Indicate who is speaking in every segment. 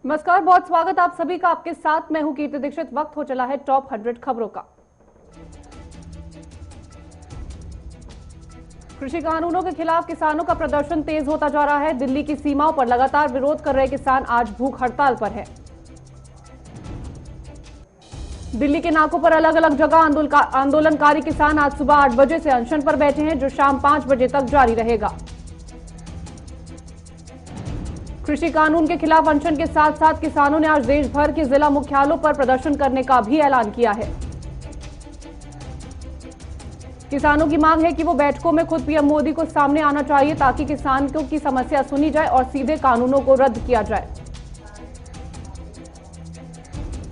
Speaker 1: नमस्कार, बहुत स्वागत आप सभी का। आपके साथ मैं हूं कीर्ति दीक्षित। वक्त हो चला है टॉप 100 खबरों का। कृषि कानूनों के खिलाफ किसानों का प्रदर्शन तेज होता जा रहा है। दिल्ली की सीमाओं पर लगातार विरोध कर रहे किसान आज भूख हड़ताल पर हैं। दिल्ली के नाकों पर अलग अलग जगह आंदोलनकारी किसान आज सुबह 8 बजे से अनशन पर बैठे हैं, जो शाम 5 बजे तक जारी रहेगा। कृषि कानून के खिलाफ अनशन के साथ साथ किसानों ने आज देश भर के जिला मुख्यालयों पर प्रदर्शन करने का भी ऐलान किया है। किसानों की मांग है कि वो बैठकों में खुद पीएम मोदी को सामने आना चाहिए, ताकि किसानों की समस्या सुनी जाए और सीधे कानूनों को रद्द किया जाए।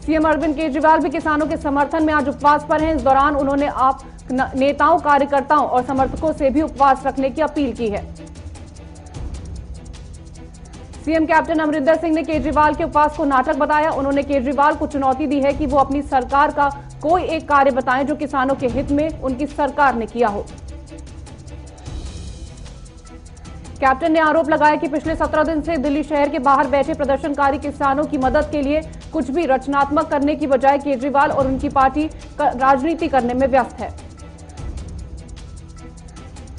Speaker 1: सीएम अरविंद केजरीवाल भी किसानों के समर्थन में आज उपवास पर हैं। इस दौरान उन्होंने आप नेताओं, कार्यकर्ताओं और समर्थकों से भी उपवास रखने की अपील की है। सीएम कैप्टन अमरिंदर सिंह ने केजरीवाल के उपवास को नाटक बताया। उन्होंने केजरीवाल को चुनौती दी है कि वो अपनी सरकार का कोई एक कार्य बताएं जो किसानों के हित में उनकी सरकार ने किया हो। कैप्टन ने आरोप लगाया कि पिछले 17 दिन से दिल्ली शहर के बाहर बैठे प्रदर्शनकारी किसानों की मदद के लिए कुछ भी रचनात्मक करने की बजाय केजरीवाल और उनकी पार्टी राजनीति करने में व्यस्त है।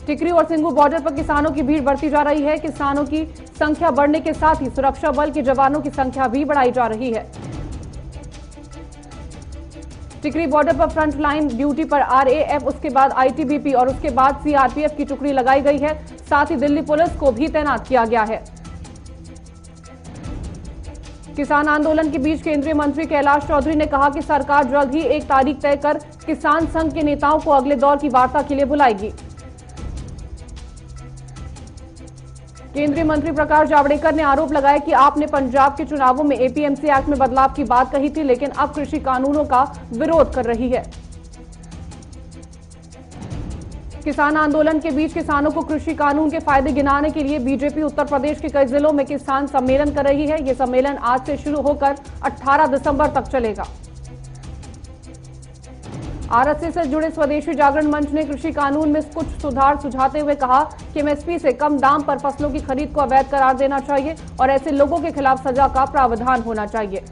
Speaker 1: टिकरी और सिंगू बॉर्डर पर किसानों की भीड़ बढ़ती जा रही है। किसानों की संख्या बढ़ने के साथ ही सुरक्षा बल के जवानों की संख्या भी बढ़ाई जा रही है। टिकरी बॉर्डर पर फ्रंट लाइन ड्यूटी पर आरएएफ, उसके बाद आईटीबीपी और उसके बाद सीआरपीएफ की टुकड़ी लगाई गई है। साथ ही दिल्ली पुलिस को भी तैनात किया गया है। किसान आंदोलन के बीच केंद्रीय मंत्री कैलाश चौधरी ने कहा कि सरकार जल्द ही एक तारीख तय कर किसान संघ के नेताओं को अगले दौर की वार्ता के लिए बुलाएगी। केंद्रीय मंत्री प्रकाश जावड़ेकर ने आरोप लगाया कि आपने पंजाब के चुनावों में एपीएमसी एक्ट में बदलाव की बात कही थी, लेकिन अब कृषि कानूनों का विरोध कर रही है। किसान आंदोलन के बीच किसानों को कृषि कानून के फायदे गिनाने के लिए बीजेपी उत्तर प्रदेश के कई जिलों में किसान सम्मेलन कर रही है। यह सम्मेलन आज से शुरू होकर 18 दिसंबर तक चलेगा। आरएसएस से जुड़े स्वदेशी जागरण मंच ने कृषि कानून में कुछ सुधार सुझाते हुए कहा कि एमएसपी से कम दाम पर फसलों की खरीद को अवैध करार देना चाहिए और ऐसे लोगों के खिलाफ सजा का प्रावधान होना चाहिए।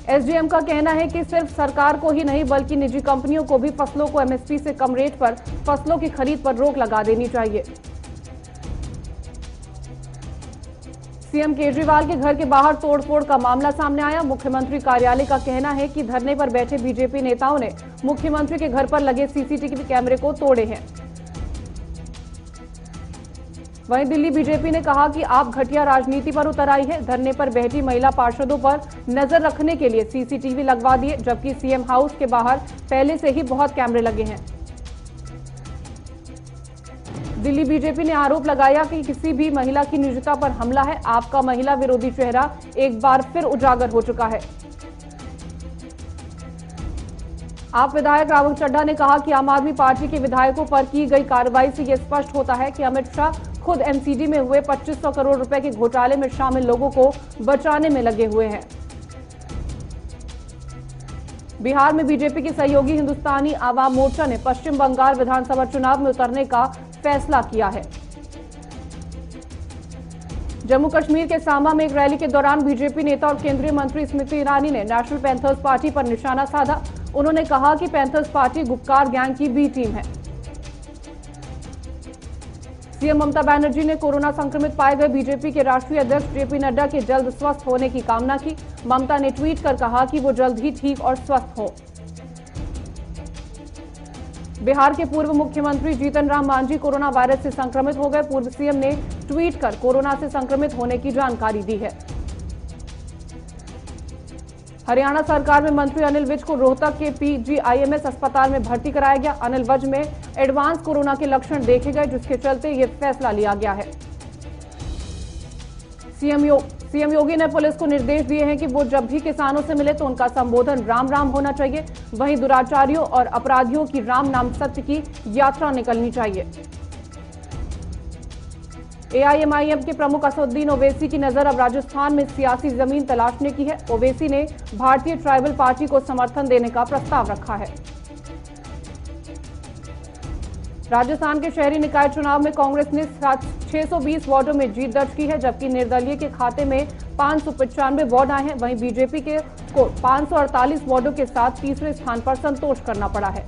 Speaker 1: एसडीएम का कहना है कि सिर्फ सरकार को ही नहीं बल्कि निजी कंपनियों को भी फसलों को एमएसपी से कम रेट पर फसलों की खरीद पर रोक लगा देनी चाहिए। सीएम केजरीवाल के घर के बाहर तोड़फोड़ का मामला सामने आया। मुख्यमंत्री कार्यालय का कहना है कि धरने पर बैठे बीजेपी नेताओं ने मुख्यमंत्री के घर पर लगे सीसीटीवी कैमरे को तोड़े हैं। वहीं दिल्ली बीजेपी ने कहा कि आप घटिया राजनीति पर उतर आई है। धरने पर बैठी महिला पार्षदों पर नजर रखने के लिए सीसीटीवी लगवा दिए, जबकि सीएम हाउस के बाहर पहले से ही बहुत कैमरे लगे हैं। दिल्ली बीजेपी ने आरोप लगाया कि किसी भी महिला की निजता पर हमला है। आपका महिला विरोधी चेहरा एक बार फिर उजागर हो चुका है। आप विधायक राहुल चड्ढा ने कहा कि आम आदमी पार्टी के विधायकों पर की गई कार्रवाई से यह स्पष्ट होता है कि अमित शाह खुद एमसीडी में हुए 2500 करोड़ रुपए के घोटाले में शामिल लोगों को बचाने में लगे हुए हैं। बिहार में बीजेपी के सहयोगी हिंदुस्तानी आवाम मोर्चा ने पश्चिम बंगाल विधानसभा चुनाव में उतरने का फैसला किया है। जम्मू कश्मीर के सांबा में एक रैली के दौरान बीजेपी नेता और केंद्रीय मंत्री स्मृति ईरानी ने नेशनल पैंथर्स पार्टी पर निशाना साधा। उन्होंने कहा कि पैंथर्स पार्टी गुपकार गैंग की बी टीम है। सीएम ममता बनर्जी ने कोरोना संक्रमित पाए गए बीजेपी के राष्ट्रीय अध्यक्ष जेपी नड्डा के जल्द स्वस्थ होने की कामना की। ममता ने ट्वीट कर कहा कि वो जल्द ही ठीक और स्वस्थ हो। बिहार के पूर्व मुख्यमंत्री जीतन राम मांझी कोरोना वायरस से संक्रमित हो गए। पूर्व सीएम ने ट्वीट कर कोरोना से संक्रमित होने की जानकारी दी है। हरियाणा सरकार में मंत्री अनिल विज को रोहतक के पीजीआईएमएस अस्पताल में भर्ती कराया गया। अनिल विज में एडवांस कोरोना के लक्षण देखे गए, जिसके चलते यह फैसला लिया गया है। सीएम योगी ने पुलिस को निर्देश दिए हैं कि वो जब भी किसानों से मिले तो उनका संबोधन राम राम होना चाहिए। वहीं दुराचारियों और अपराधियों की राम नाम सत्य की यात्रा निकलनी चाहिए। एआईएमआईएम के प्रमुख असदुद्दीन ओवैसी की नजर अब राजस्थान में सियासी जमीन तलाशने की है। ओवैसी ने भारतीय ट्राइबल पार्टी को समर्थन देने का प्रस्ताव रखा है। राजस्थान के शहरी निकाय चुनाव में कांग्रेस ने 620 वार्डों में जीत दर्ज की है, जबकि निर्दलीय के खाते में 595 वार्ड आए हैं। वहीं बीजेपी को 548 वार्डों के साथ तीसरे स्थान पर संतोष करना पड़ा है।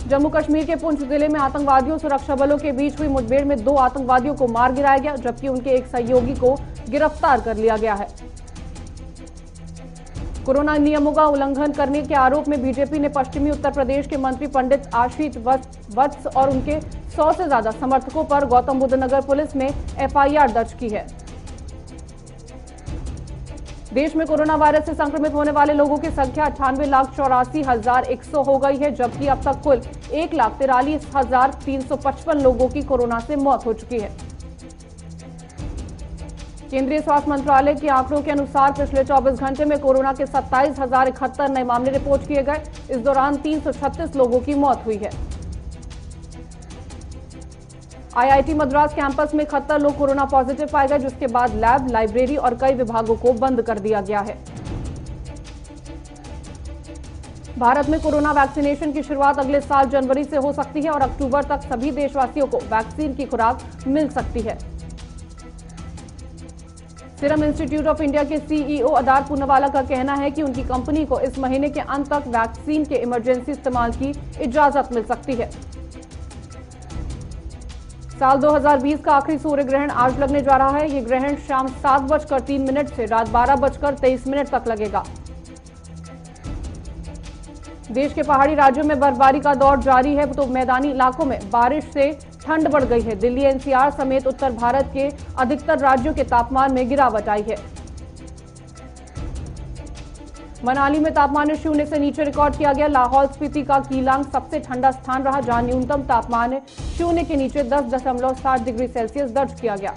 Speaker 1: जम्मू कश्मीर के पुंछ जिले में आतंकवादियों सुरक्षा बलों के बीच हुई मुठभेड़ में 2 आतंकवादियों को मार गिराया गया, जबकि उनके एक सहयोगी को गिरफ्तार कर लिया गया है। कोरोना नियमों का उल्लंघन करने के आरोप में बीजेपी ने पश्चिमी उत्तर प्रदेश के मंत्री पंडित आशीष वत्स और उनके 100 से ज्यादा समर्थकों पर गौतम बुद्ध नगर पुलिस में एफआईआर दर्ज की है। देश में कोरोना वायरस से संक्रमित होने वाले लोगों की संख्या 98,84,100 हो गई है, जबकि अब तक कुल 1,43,355 लोगों की कोरोना से मौत हो चुकी है। केंद्रीय स्वास्थ्य मंत्रालय के आंकड़ों के अनुसार पिछले 24 घंटे में कोरोना के 27,071 नए मामले रिपोर्ट किए गए। इस दौरान 336 लोगों की मौत हुई है। आईआईटी मद्रास कैंपस में 71 लोग कोरोना पॉजिटिव पाए गए, जिसके बाद लैब, लाइब्रेरी और कई विभागों को बंद कर दिया गया है। भारत में कोरोना वैक्सीनेशन की शुरुआत अगले साल जनवरी से हो सकती है और अक्टूबर तक सभी देशवासियों को वैक्सीन की खुराक मिल सकती है। सीरम इंस्टीट्यूट ऑफ इंडिया के सीईओ अदार पूनावाला का कहना है कि उनकी कंपनी को इस महीने के अंत तक वैक्सीन के इमरजेंसी इस्तेमाल की इजाजत मिल सकती है। साल 2020 का आखिरी सूर्य ग्रहण आज लगने जा रहा है। ये ग्रहण शाम 7:03 से रात 12:23 तक लगेगा। देश के पहाड़ी राज्यों में बर्फबारी का दौर जारी है, तो मैदानी इलाकों में बारिश से ठंड बढ़ गई है। दिल्ली, एनसीआर समेत उत्तर भारत के अधिकतर राज्यों के तापमान में गिरावट आई है। मनाली में तापमान 0 से नीचे रिकॉर्ड किया गया। लाहौल स्पीति का कीलांग सबसे ठंडा स्थान रहा, जहां न्यूनतम तापमान 0 के नीचे 10.7 डिग्री सेल्सियस दर्ज किया गया।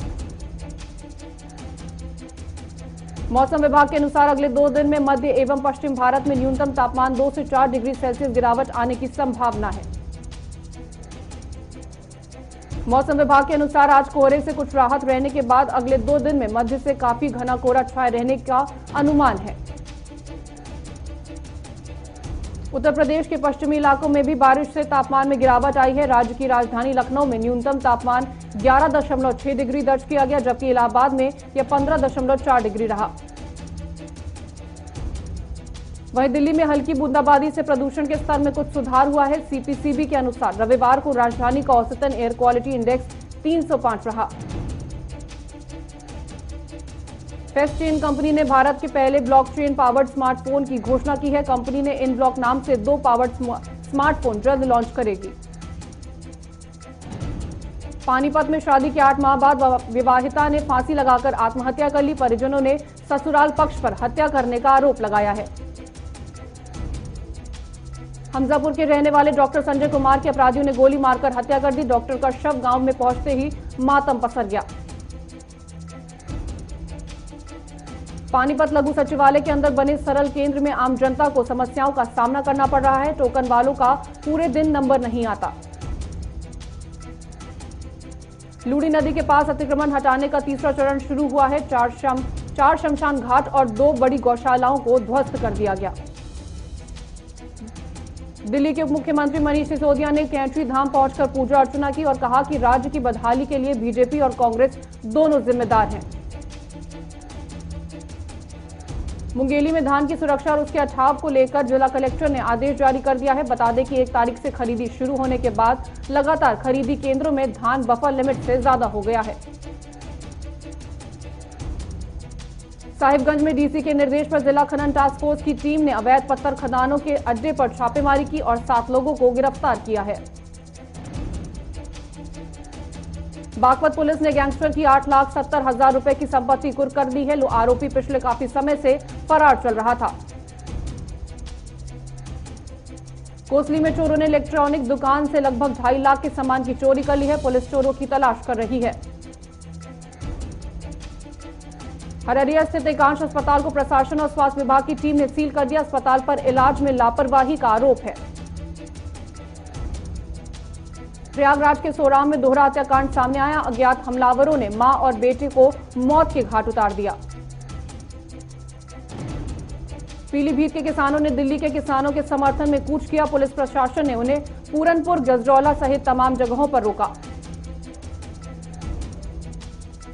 Speaker 1: मौसम विभाग के अनुसार अगले 2 दिन में मध्य एवं पश्चिम भारत में न्यूनतम तापमान 2 से 4 डिग्री सेल्सियस गिरावट आने की संभावना है। मौसम विभाग के अनुसार आज कोहरे से कुछ राहत रहने के बाद अगले 2 दिन में मध्य से काफी घना कोहरा छाए रहने का अनुमान है। उत्तर प्रदेश के पश्चिमी इलाकों में भी बारिश से तापमान में गिरावट आई है। राज्य की राजधानी लखनऊ में न्यूनतम तापमान 11.6 डिग्री दर्ज किया गया, जबकि इलाहाबाद में यह 15.4 डिग्री रहा। वहीं दिल्ली में हल्की बूंदाबांदी से प्रदूषण के स्तर में कुछ सुधार हुआ है। सीपीसीबी के अनुसार रविवार को राजधानी का औसतन एयर क्वालिटी इंडेक्स 305 रहा। फेस्टचेन कंपनी ने भारत के पहले ब्लॉकचेन पावर्ड स्मार्टफोन की घोषणा की है। कंपनी ने इन ब्लॉक नाम से 2 पावर्ड स्मार्टफोन जल्द लॉन्च करेगी। पानीपत में शादी के 8 माह बाद विवाहिता ने फांसी लगाकर आत्महत्या कर ली। परिजनों ने ससुराल पक्ष पर हत्या करने का आरोप लगाया है। हमजापुर के रहने वाले डॉक्टर संजय कुमार की अपराधियों ने गोली मारकर हत्या कर दी। डॉक्टर का शव गांव में पहुंचते ही मातम पसर गया। पानीपत लघु सचिवालय के अंदर बने सरल केंद्र में आम जनता को समस्याओं का सामना करना पड़ रहा है। टोकन वालों का पूरे दिन नंबर नहीं आता। लूड़ी नदी के पास अतिक्रमण हटाने का तीसरा चरण शुरू हुआ है। 4 शमशान घाट और 2 बड़ी गौशालाओं को ध्वस्त कर दिया गया। दिल्ली के उप मुख्यमंत्री मनीष सिसोदिया ने कैंची धाम पहुंचकर पूजा अर्चना की और कहा कि राज्य की बदहाली के लिए बीजेपी और कांग्रेस दोनों जिम्मेदार हैं। मुंगेली में धान की सुरक्षा और उसके अठाव को लेकर जिला कलेक्टर ने आदेश जारी कर दिया है। बता दें कि 1 तारीख से खरीदी शुरू होने के बाद लगातार खरीदी केंद्रों में धान बफर लिमिट से ज्यादा हो गया है। साहिबगंज में डीसी के निर्देश पर जिला खनन टास्क फोर्स की टीम ने अवैध पत्थर खदानों के अड्डे पर छापेमारी की और 7 लोगों को गिरफ्तार किया है। बागपत पुलिस ने गैंगस्टर की 8,70,000 रुपए की संपत्ति कुर्क कर दी है। आरोपी पिछले काफी समय से फरार चल रहा था। कोसली में चोरों ने इलेक्ट्रॉनिक दुकान से लगभग 2.5 लाख के सामान की चोरी कर ली है। पुलिस चोरों की तलाश कर रही है। अररिया स्थित एकांश अस्पताल को प्रशासन और स्वास्थ्य विभाग की टीम ने सील कर दिया। अस्पताल पर इलाज में लापरवाही का आरोप है। प्रयागराज के सोराम में दोहरा हत्याकांड सामने आया। अज्ञात हमलावरों ने मां और बेटे को मौत के घाट उतार दिया। पीलीभीत के किसानों ने दिल्ली के किसानों के समर्थन में कूच किया। पुलिस प्रशासन ने उन्हें पूरनपुर, गजरौला सहित तमाम जगहों पर रोका।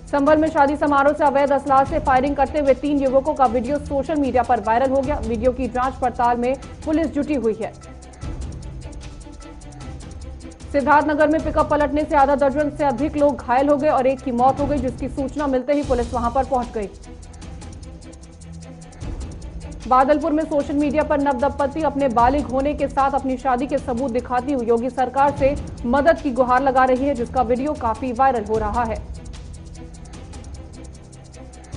Speaker 1: संभल में शादी समारोह से अवैध असलाह से फायरिंग करते हुए 3 युवकों का वीडियो सोशल मीडिया पर वायरल हो गया। वीडियो की जांच पड़ताल में पुलिस जुटी हुई है। सिद्धार्थनगर में पिकअप पलटने से आधा दर्जन से अधिक लोग घायल हो गए और एक की मौत हो गई, जिसकी सूचना मिलते ही पुलिस वहां पर पहुंच गई। बादलपुर में सोशल मीडिया पर नवदंपति अपने बालिग होने के साथ अपनी शादी के सबूत दिखाती हुई योगी सरकार से मदद की गुहार लगा रही है, जिसका वीडियो काफी वायरल हो रहा है।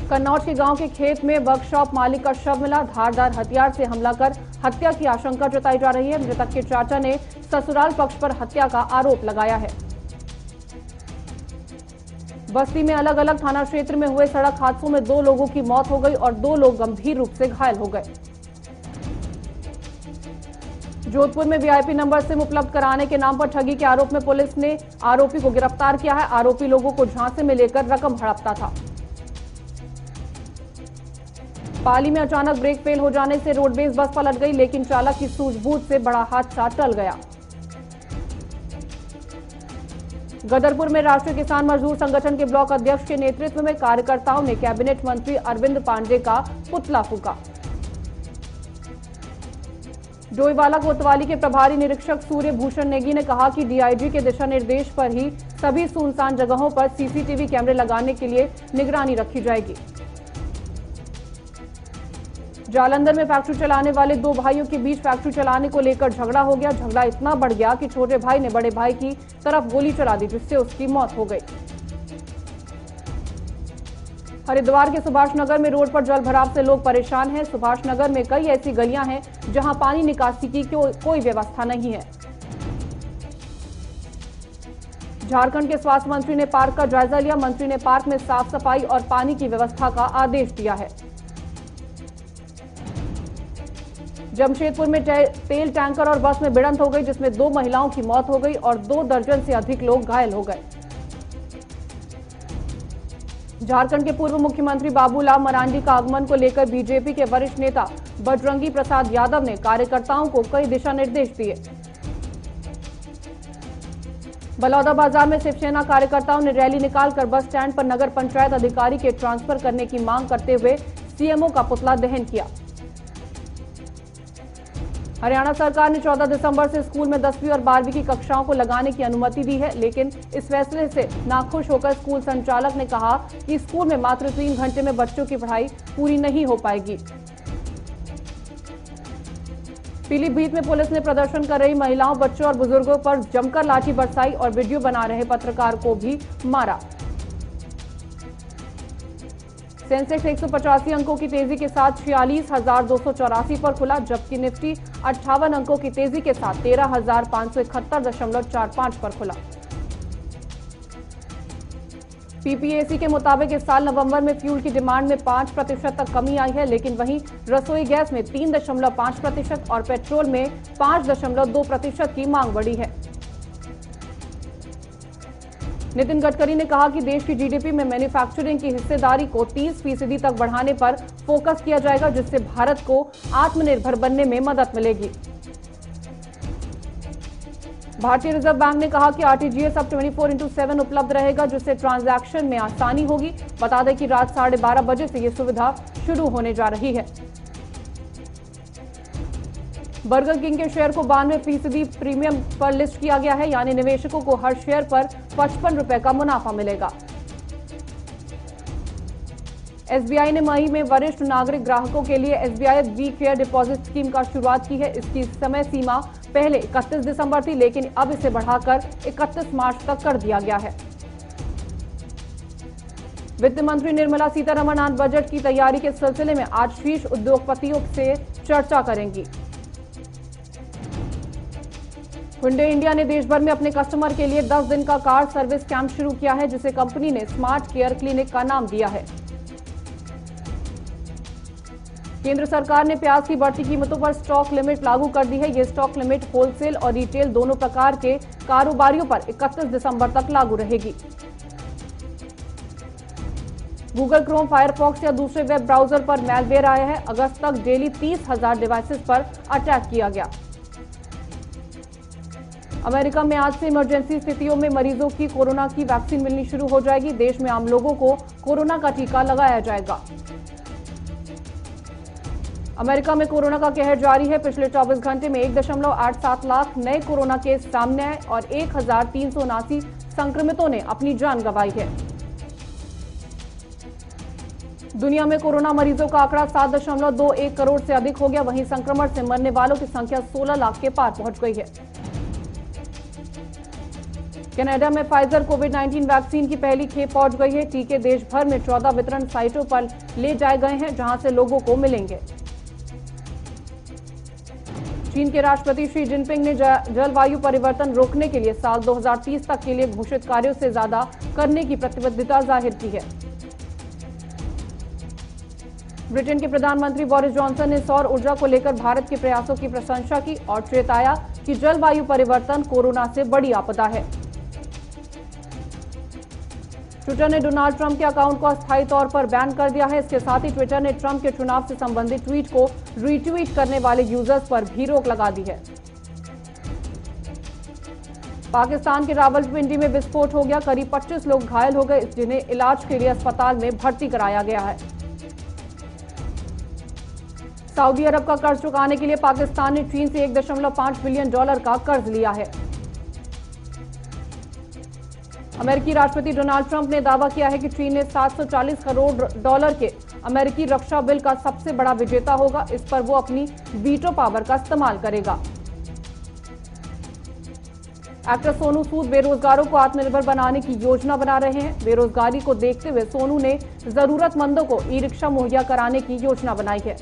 Speaker 1: कन्नौज के गांव के खेत में वर्कशॉप मालिक का शव मिला। धारदार हथियार से हमला कर हत्या की आशंका जताई जा रही है। मृतक के चाचा ने ससुराल पक्ष पर हत्या का आरोप लगाया है। बस्ती में अलग अलग थाना क्षेत्र में हुए सड़क हादसों में 2 लोगों की मौत हो गई और 2 लोग गंभीर रूप से घायल हो गए। जोधपुर में वीआईपी नंबर सिम उपलब्ध कराने के नाम पर ठगी के आरोप में पुलिस ने आरोपी को गिरफ्तार किया है। आरोपी लोगों को झांसे में लेकर रकम हड़पता था। पाली में अचानक ब्रेक फेल हो जाने से रोडवेज बस पलट गई, लेकिन चालक की सूझबूझ से बड़ा हादसा टल गया। गदरपुर में राष्ट्रीय किसान मजदूर संगठन के ब्लॉक अध्यक्ष के नेतृत्व में कार्यकर्ताओं ने कैबिनेट मंत्री अरविंद पांडे का पुतला फूंका। डोईवाला कोतवाली के प्रभारी निरीक्षक सूर्य भूषण नेगी ने कहा कि डीआईजी के दिशा निर्देश पर ही सभी सुनसान जगहों पर सीसीटीवी कैमरे लगाने के लिए निगरानी रखी जाएगी। जालंधर में फैक्ट्री चलाने वाले 2 भाइयों के बीच फैक्ट्री चलाने को लेकर झगड़ा हो गया। झगड़ा इतना बढ़ गया कि छोटे भाई ने बड़े भाई की तरफ गोली चला दी, जिससे उसकी मौत हो गई। हरिद्वार के सुभाष नगर में रोड पर जल भराव से लोग परेशान हैं। सुभाष नगर में कई ऐसी गलियां हैं जहां पानी निकासी की कोई व्यवस्था नहीं है। झारखंड के स्वास्थ्य मंत्री ने पार्क का जायजा लिया। मंत्री ने पार्क में साफ सफाई और पानी की व्यवस्था का आदेश दिया है। जमशेदपुर में तेल टैंकर और बस में भिड़ंत हो गई, जिसमें 2 महिलाओं की मौत हो गई और 2 दर्जन से अधिक लोग घायल हो गए। झारखंड के पूर्व मुख्यमंत्री बाबूलाल मरांडी का आगमन को लेकर बीजेपी के वरिष्ठ नेता बजरंगी प्रसाद यादव ने कार्यकर्ताओं को कई दिशा निर्देश दिए। बलौदा बाजार में शिवसेना कार्यकर्ताओं ने रैली निकालकर बस स्टैंड पर नगर पंचायत अधिकारी के ट्रांसफर करने की मांग करते हुए सीएमओ का पुतला दहन किया। हरियाणा सरकार ने 14 दिसंबर से स्कूल में 10वीं और 12वीं की कक्षाओं को लगाने की अनुमति दी है, लेकिन इस फैसले से नाखुश होकर स्कूल संचालक ने कहा कि स्कूल में मात्र 3 घंटे में बच्चों की पढ़ाई पूरी नहीं हो पाएगी। पीलीभीत में पुलिस ने प्रदर्शन कर रही महिलाओं, बच्चों और बुजुर्गों पर जमकर लाठी बरसाई और वीडियो बना रहे पत्रकार को भी मारा। सेंसेक्स 185 अंकों की तेजी के साथ 46,284 पर खुला, जबकि निफ्टी 58 अंकों की तेजी के साथ 13,571.45 पर खुला। पीपीएसी के मुताबिक इस साल नवंबर में फ्यूल की डिमांड में 5% तक कमी आई है, लेकिन वहीं रसोई गैस में 3.5% और पेट्रोल में 5.2% की मांग बढ़ी है। नितिन गडकरी ने कहा कि देश की जीडीपी में मैन्युफैक्चरिंग की हिस्सेदारी को 30% तक बढ़ाने पर फोकस किया जाएगा, जिससे भारत को आत्मनिर्भर बनने में मदद मिलेगी। भारतीय रिजर्व बैंक ने कहा कि आरटीजीएस अब 24/7 उपलब्ध रहेगा, जिससे ट्रांजैक्शन में आसानी होगी। बता दें कि रात 12:30 बजे से यह सुविधा शुरू होने जा रही है। बर्गर किंग के शेयर को 92% प्रीमियम पर लिस्ट किया गया है, यानी निवेशकों को हर शेयर पर 55 रुपए का मुनाफा मिलेगा। एसबीआई ने मई में वरिष्ठ नागरिक ग्राहकों के लिए SBI we care deposit scheme का शुरुआत की है। इसकी समय सीमा पहले 31 दिसंबर थी, लेकिन अब इसे बढ़ाकर 31 मार्च तक कर दिया गया है। वित्त मंत्री निर्मला सीतारमण आज बजट की तैयारी के सिलसिले में आज शीर्ष उद्योगपतियों से चर्चा करेंगी। हुंडई इंडिया ने देश भर में अपने कस्टमर के लिए 10 दिन का कार सर्विस कैंप शुरू किया है, जिसे कंपनी ने स्मार्ट केयर क्लिनिक का नाम दिया है। केंद्र सरकार ने प्याज की बढ़ती कीमतों पर स्टॉक लिमिट लागू कर दी है। ये स्टॉक लिमिट होलसेल और रिटेल दोनों प्रकार के कारोबारियों पर 31 दिसंबर तक लागू रहेगी। गूगल क्रोम, फायरफॉक्स या दूसरे वेब ब्राउजर पर मैलवेयर आया है। अगस्त तक डेली 30,000 डिवाइसेस पर अटैक किया गया। अमेरिका में आज से इमरजेंसी स्थितियों में मरीजों की कोरोना की वैक्सीन मिलनी शुरू हो जाएगी। देश में आम लोगों को कोरोना का टीका लगाया जाएगा। अमेरिका में कोरोना का कहर जारी है। पिछले 24 घंटे में 1.87 लाख नए कोरोना केस सामने आए और 1379 संक्रमितों ने अपनी जान गंवाई है। दुनिया में कोरोना मरीजों का आंकड़ा 7.21 करोड़ से अधिक हो गया। वहीं संक्रमण से मरने वालों की संख्या 16 लाख के पार पहुंच गई है। कनाडा में फाइजर कोविड-19 वैक्सीन की पहली खेप पहुंच गई है। टीके देश भर में 14 वितरण साइटों पर ले जाए गए हैं, जहां से लोगों को मिलेंगे। चीन के राष्ट्रपति शी जिनपिंग ने जलवायु परिवर्तन रोकने के लिए साल 2030 तक के लिए घोषित कार्यों से ज्यादा करने की प्रतिबद्धता जाहिर की है। ब्रिटेन के प्रधानमंत्री बोरिस जॉनसन ने सौर ऊर्जा को लेकर भारत के प्रयासों की प्रशंसा की और चेताया कि जलवायु परिवर्तन कोरोना से बड़ी आपदा है। ट्विटर ने डोनाल्ड ट्रंप के अकाउंट को अस्थायी तौर पर बैन कर दिया है। इसके साथ ही ट्विटर ने ट्रंप के चुनाव से संबंधित ट्वीट को रीट्वीट करने वाले यूजर्स पर भी रोक लगा दी है। पाकिस्तान के रावलपिंडी में विस्फोट हो गया। करीब 25 लोग घायल हो गए, जिन्हें इलाज के लिए अस्पताल में भर्ती कराया गया है। सऊदी अरब का कर्ज चुकाने के लिए पाकिस्तान ने चीन से $1.5 बिलियन का कर्ज लिया है। अमेरिकी राष्ट्रपति डोनाल्ड ट्रंप ने दावा किया है कि चीन ने $740 करोड़ के अमेरिकी रक्षा बिल का सबसे बड़ा विजेता होगा। इस पर वो अपनी वीटो पावर का इस्तेमाल करेगा। एक्टर सोनू सूद बेरोजगारों को आत्मनिर्भर बनाने की योजना बना रहे हैं। बेरोजगारी को देखते हुए सोनू ने जरूरतमंदों को ई रिक्शा मुहैया कराने की योजना बनाई है।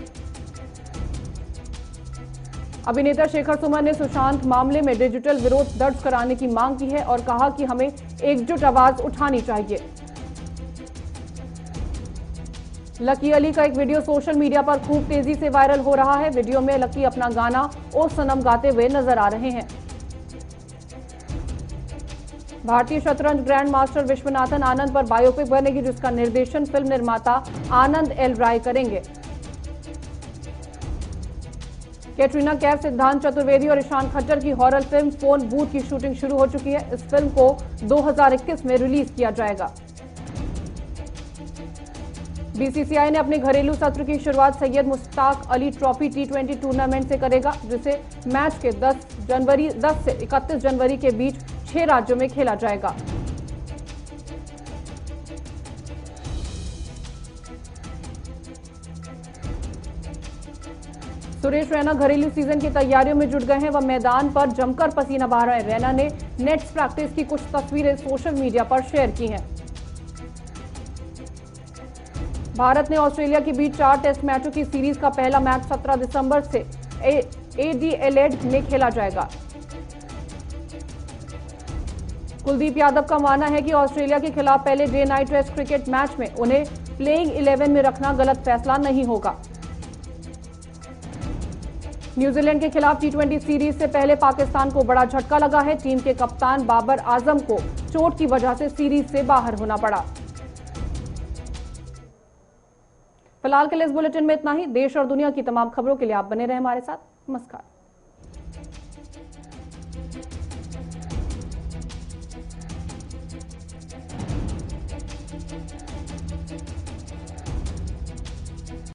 Speaker 1: अभिनेता शेखर सुमन ने सुशांत मामले में डिजिटल विरोध दर्ज कराने की मांग की है और कहा कि हमें एकजुट आवाज उठानी चाहिए। लकी अली का एक वीडियो सोशल मीडिया पर खूब तेजी से वायरल हो रहा है। वीडियो में लकी अपना गाना ओ सनम गाते हुए नजर आ रहे हैं। भारतीय शतरंज ग्रैंड मास्टर विश्वनाथन आनंद पर बायोपिक बनेगी, जिसका निर्देशन फिल्म निर्माता आनंद एल राय करेंगे। कैटरीना कैफ, सिद्धांत चतुर्वेदी और ईशान खट्टर की हॉरर फिल्म फोन बूथ की शूटिंग शुरू हो चुकी है। इस फिल्म को 2021 में रिलीज किया जाएगा। बीसीसीआई ने अपने घरेलू सत्र की शुरुआत Syed Mushtaq Ali trophy T20 tournament से करेगा, जिसे मैच के 10 से 31 जनवरी के बीच 6 राज्यों में खेला जाएगा। सुरेश रैना घरेलू सीजन की तैयारियों में जुट गए हैं। वह मैदान पर जमकर पसीना बहा रहे हैं। रैना ने नेट्स प्रैक्टिस की कुछ तस्वीरें सोशल मीडिया पर शेयर की हैं। भारत ने ऑस्ट्रेलिया के बीच 4 टेस्ट मैचों की सीरीज का पहला मैच 17 दिसंबर से एडिलेड में खेला जाएगा। कुलदीप यादव का मानना है कि ऑस्ट्रेलिया के खिलाफ पहले day night test cricket match में उन्हें प्लेइंग 11 में रखना गलत फैसला नहीं होगा। न्यूजीलैंड के खिलाफ T20 सीरीज से पहले पाकिस्तान को बड़ा झटका लगा है। टीम के कप्तान बाबर आजम को चोट की वजह से सीरीज से बाहर होना पड़ा। फिलहाल के लिए इस बुलेटिन में इतना ही। देश और दुनिया की तमाम खबरों के लिए आप बने रहें हमारे साथ। नमस्कार।